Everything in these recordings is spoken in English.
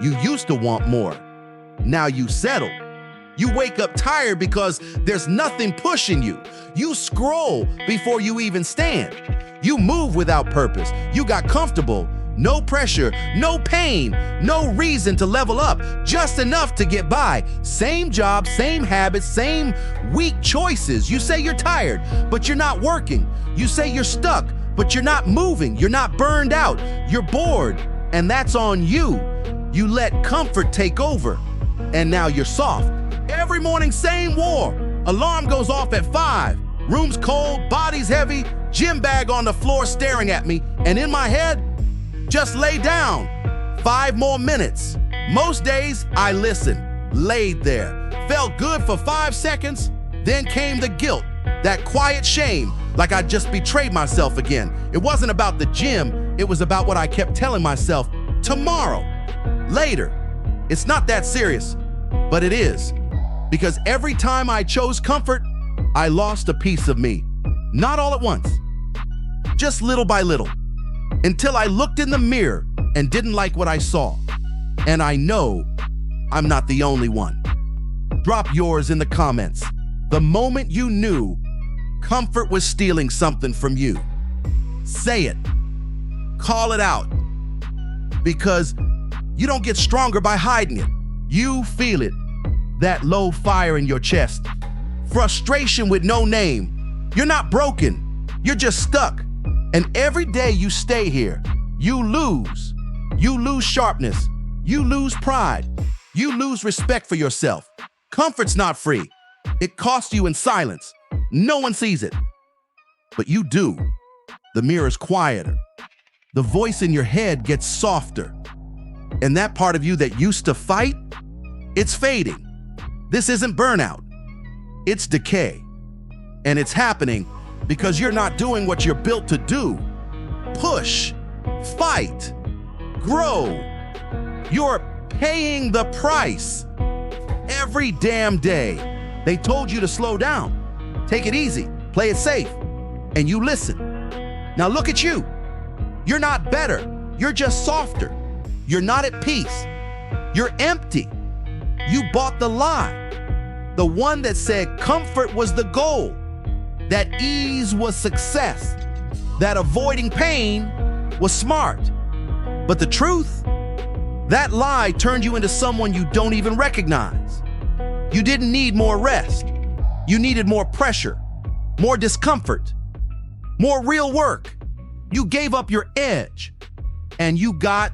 You used to want more. Now you settle. You wake up tired because there's nothing pushing you. You scroll before you even stand. You move without purpose. You got comfortable. No pressure, no pain, no reason to level up, just enough to get by. Same job, same habits, same weak choices. You say you're tired, but you're not working. You say you're stuck, but you're not moving. You're not burned out. You're bored, and that's on you. You let comfort take over, and now you're soft. Every morning, same war. Alarm goes off at 5. Room's cold, body's heavy, gym bag on the floor staring at me, and in my head, just lay down. 5 more minutes. Most days, I listened, laid there, felt good for 5 seconds, then came the guilt, that quiet shame, like I just betrayed myself again. It wasn't about the gym, it was about what I kept telling myself, tomorrow, later. It's not that serious, but it is. Because every time I chose comfort, I lost a piece of me. Not all at once, just little by little. Until I looked in the mirror and didn't like what I saw. And I know I'm not the only one. Drop yours in the comments. The moment you knew comfort was stealing something from you. Say it. Call it out. Because you don't get stronger by hiding it. You feel it. That low fire in your chest. Frustration with no name. You're not broken. You're just stuck. And every day you stay here, you lose. You lose sharpness. You lose pride. You lose respect for yourself. Comfort's not free. It costs you in silence. No one sees it. But you do. The mirror's quieter. The voice in your head gets softer. And that part of you that used to fight, it's fading. This isn't burnout. It's decay. And it's happening because you're not doing what you're built to do. Push, fight, grow. You're paying the price. Every damn day, they told you to slow down, take it easy, play it safe, and you listen. Now look at you. You're not better, you're just softer. You're not at peace. You're empty. You bought the lie, the one that said comfort was the goal, that ease was success, that avoiding pain was smart. But the truth, that lie turned you into someone you don't even recognize. You didn't need more rest. You needed more pressure, more discomfort, more real work. You gave up your edge, and you got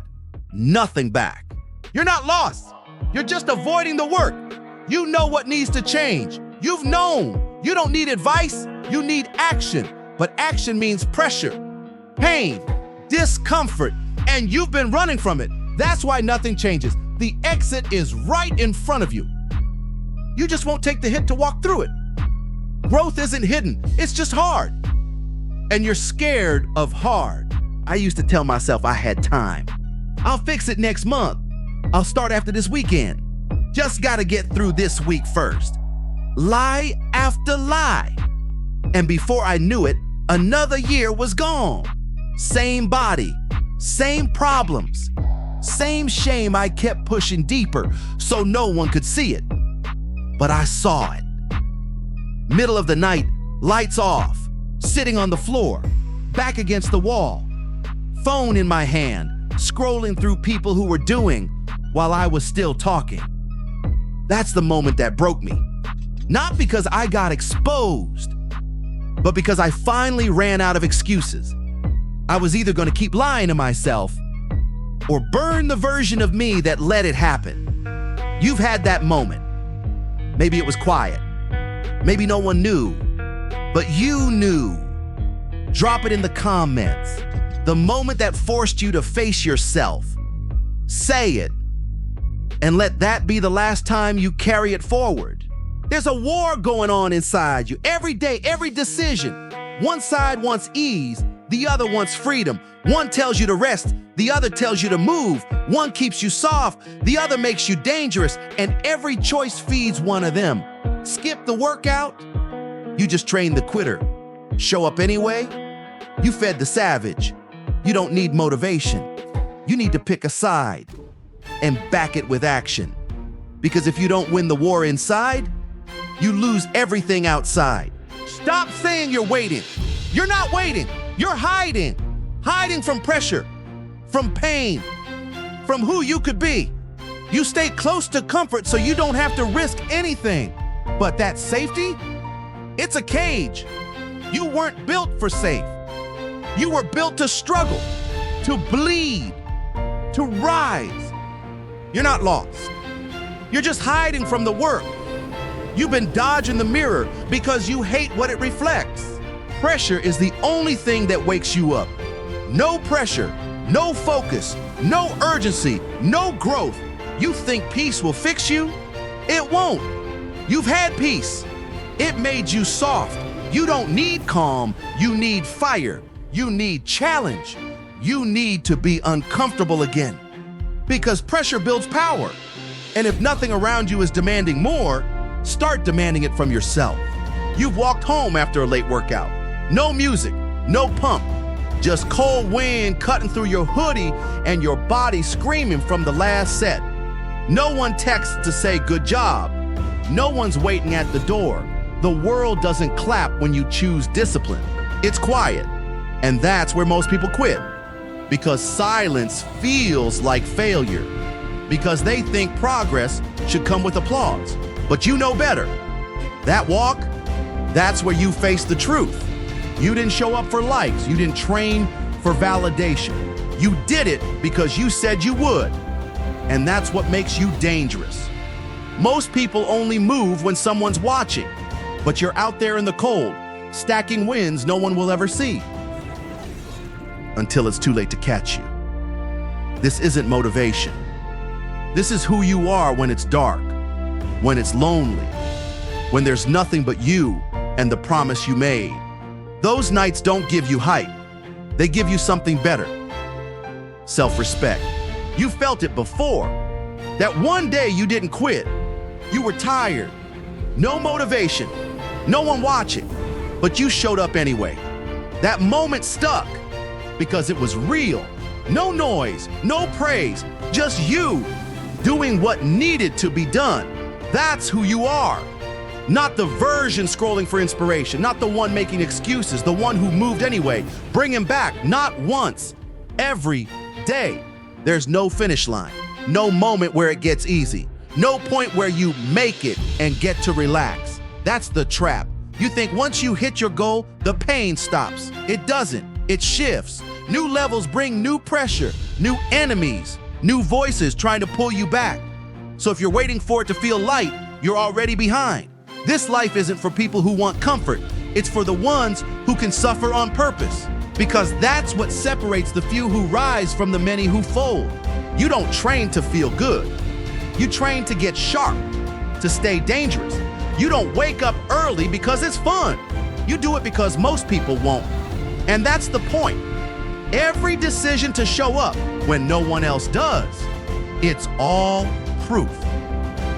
nothing back. You're not lost. You're just avoiding the work. You know what needs to change. You've known. You don't need advice. You need action. But action means pressure, pain, discomfort, and you've been running from it. That's why nothing changes. The exit is right in front of you. You just won't take the hit to walk through it. Growth isn't hidden. It's just hard. And you're scared of hard. I used to tell myself I had time. I'll fix it next month. I'll start after this weekend. Just gotta get through this week first. Lie after lie. And before I knew it, another year was gone. Same body, same problems, same shame I kept pushing deeper so no one could see it. But I saw it. Middle of the night, lights off, sitting on the floor, back against the wall, phone in my hand, scrolling through people who were doing while I was still talking. That's the moment that broke me. Not because I got exposed, but because I finally ran out of excuses. I was either going to keep lying to myself or burn the version of me that let it happen. You've had that moment. Maybe it was quiet. Maybe no one knew, but you knew. Drop it in the comments. The moment that forced you to face yourself. Say it, and let that be the last time you carry it forward. There's a war going on inside you. Every day, every decision. One side wants ease, the other wants freedom. One tells you to rest, the other tells you to move. One keeps you soft, the other makes you dangerous, and every choice feeds one of them. Skip the workout, you just train the quitter. Show up anyway, you fed the savage. You don't need motivation. You need to pick a side. and back it with action. Because if you don't win the war inside, you lose everything outside. Stop saying you're waiting. You're not waiting. You're hiding. Hiding from pressure, from pain, from who you could be. You stay close to comfort so you don't have to risk anything. But that safety, it's a cage. You weren't built for safe. You were built to struggle, to bleed, to rise. You're not lost. You're just hiding from the work. You've been dodging the mirror because you hate what it reflects. Pressure is the only thing that wakes you up. No pressure, no focus, no urgency, no growth. You think peace will fix you? It won't. You've had peace. It made you soft. You don't need calm. You need fire. You need challenge. You need to be uncomfortable again. Because pressure builds power. And if nothing around you is demanding more, start demanding it from yourself. You've walked home after a late workout. No music, no pump, just cold wind cutting through your hoodie and your body screaming from the last set. No one texts to say good job. No one's waiting at the door. The world doesn't clap when you choose discipline. It's quiet. And that's where most people quit. Because silence feels like failure. Because they think progress should come with applause. But you know better. That walk, that's where you face the truth. You didn't show up for likes. You didn't train for validation. You did it because you said you would. And that's what makes you dangerous. Most people only move when someone's watching, but you're out there in the cold, stacking wins no one will ever see. Until it's too late to catch you. This isn't motivation. This is who you are when it's dark, when it's lonely, when there's nothing but you and the promise you made. Those nights don't give you hype. They give you something better. Self-respect. You felt it before. That one day you didn't quit. You were tired. No motivation. No one watching. But you showed up anyway. That moment stuck because it was real. No noise, no praise, just you doing what needed to be done. That's who you are. Not the version scrolling for inspiration, not the one making excuses, the one who moved anyway. Bring him back, not once, every day. There's no finish line, no moment where it gets easy, no point where you make it and get to relax. That's the trap. You think once you hit your goal, the pain stops. It doesn't, it shifts. New levels bring new pressure, new enemies, new voices trying to pull you back. So if you're waiting for it to feel light, you're already behind. This life isn't for people who want comfort. It's for the ones who can suffer on purpose. Because that's what separates the few who rise from the many who fold. You don't train to feel good. You train to get sharp, to stay dangerous. You don't wake up early because it's fun. You do it because most people won't. And that's the point. Every decision to show up when no one else does, it's all proof.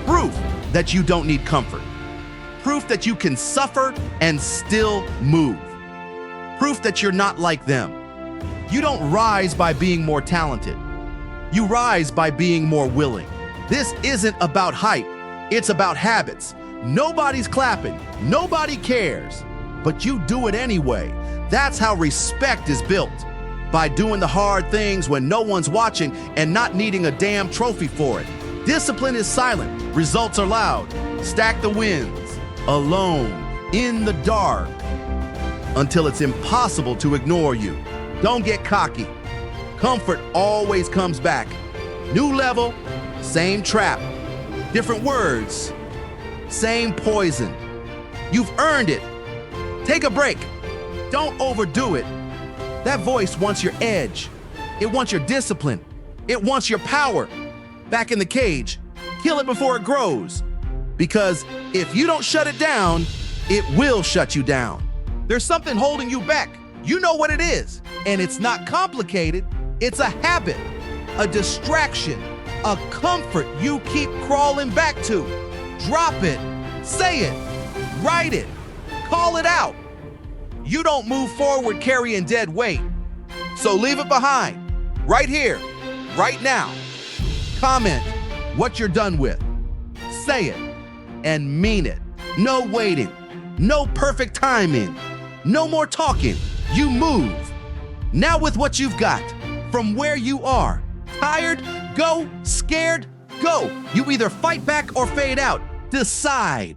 Proof that you don't need comfort. Proof that you can suffer and still move. Proof that you're not like them. You don't rise by being more talented. You rise by being more willing. This isn't about hype. It's about habits. Nobody's clapping. Nobody cares. But you do it anyway. That's how respect is built. By doing the hard things when no one's watching and not needing a damn trophy for it. Discipline is silent. Results are loud. Stack the wins. Alone. In the dark. Until it's impossible to ignore you. Don't get cocky. Comfort always comes back. New level, same trap. Different words, same poison. You've earned it. Take a break. Don't overdo it. That voice wants your edge. It wants your discipline. It wants your power. Back in the cage. Kill it before it grows. Because if you don't shut it down, it will shut you down. There's something holding you back. You know what it is. And it's not complicated. It's a habit, a distraction, a comfort you keep crawling back to. Drop it, say it, write it, call it out. You don't move forward carrying dead weight. So leave it behind, right here, right now. Comment what you're done with. Say it and mean it. No waiting. No perfect timing. No more talking. You move. Now with what you've got, from where you are. Tired? Go. Scared? Go. You either fight back or fade out. Decide.